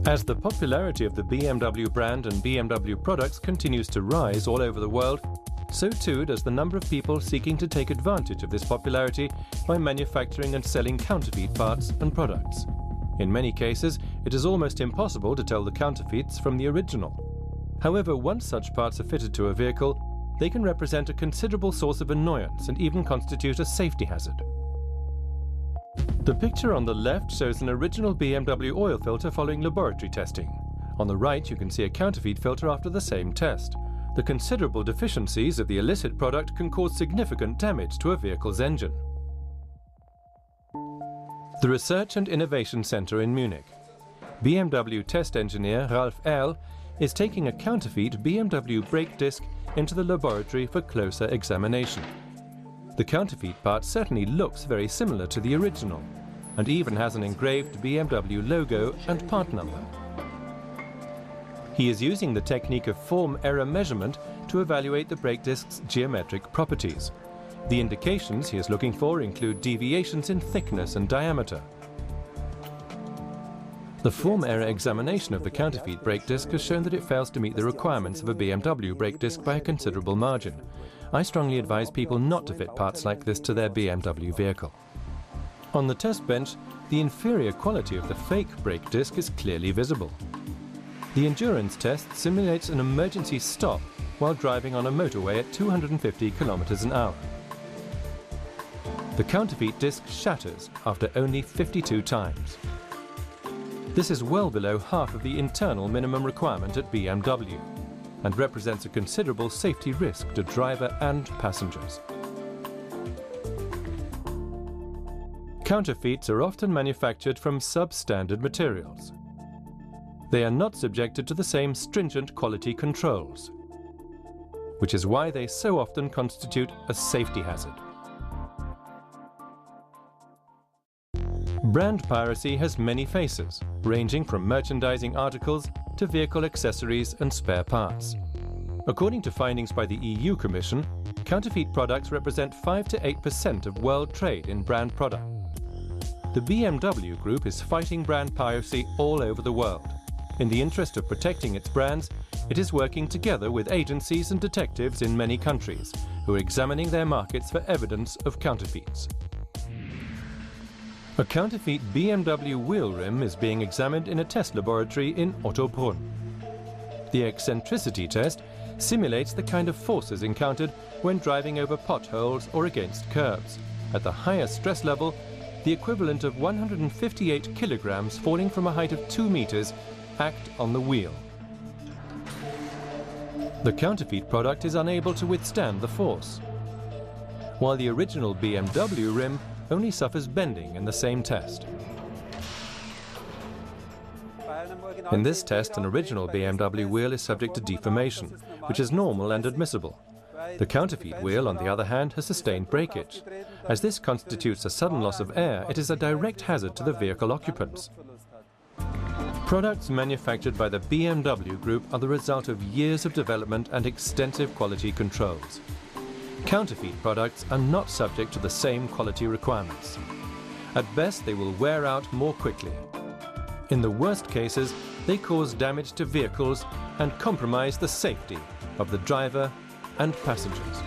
As the popularity of the BMW brand and BMW products continues to rise all over the world, so too does the number of people seeking to take advantage of this popularity by manufacturing and selling counterfeit parts and products. In many cases, it is almost impossible to tell the counterfeits from the original. However, once such parts are fitted to a vehicle, they can represent a considerable source of annoyance and even constitute a safety hazard. The picture on the left shows an original BMW oil filter following laboratory testing. On the right, you can see a counterfeit filter after the same test. The considerable deficiencies of the illicit product can cause significant damage to a vehicle's engine. The Research and Innovation Center in Munich. BMW test engineer Ralf Erl is taking a counterfeit BMW brake disc into the laboratory for closer examination. The counterfeit part certainly looks very similar to the original, and even has an engraved BMW logo and part number. He is using the technique of form error measurement to evaluate the brake disc's geometric properties. The indications he is looking for include deviations in thickness and diameter. The form error examination of the counterfeit brake disc has shown that it fails to meet the requirements of a BMW brake disc by a considerable margin. I strongly advise people not to fit parts like this to their BMW vehicle. On the test bench, the inferior quality of the fake brake disc is clearly visible. The endurance test simulates an emergency stop while driving on a motorway at 250 kilometers an hour. The counterfeit disc shatters after only 52 times. This is well below half of the internal minimum requirement at BMW and represents a considerable safety risk to driver and passengers. Counterfeits are often manufactured from substandard materials. They are not subjected to the same stringent quality controls, which is why they so often constitute a safety hazard. Brand piracy has many faces, ranging from merchandising articles to vehicle accessories and spare parts. According to findings by the EU Commission, counterfeit products represent 5 to 8% of world trade in brand products. The BMW Group is fighting brand piracy all over the world. In the interest of protecting its brands, it is working together with agencies and detectives in many countries who are examining their markets for evidence of counterfeits. A counterfeit BMW wheel rim is being examined in a test laboratory in Ottobrunn. The eccentricity test simulates the kind of forces encountered when driving over potholes or against curbs. At the highest stress level, the equivalent of 158 kilograms falling from a height of 2 meters act on the wheel. The counterfeit product is unable to withstand the force, while the original BMW rim only suffers bending in the same test. In this test, an original BMW wheel is subject to deformation, which is normal and admissible. The counterfeit wheel, on the other hand, has sustained breakage. As this constitutes a sudden loss of air, it is a direct hazard to the vehicle occupants. Products manufactured by the BMW Group are the result of years of development and extensive quality controls. Counterfeit products are not subject to the same quality requirements. At best, they will wear out more quickly. In the worst cases, they cause damage to vehicles and compromise the safety of the driver and passengers.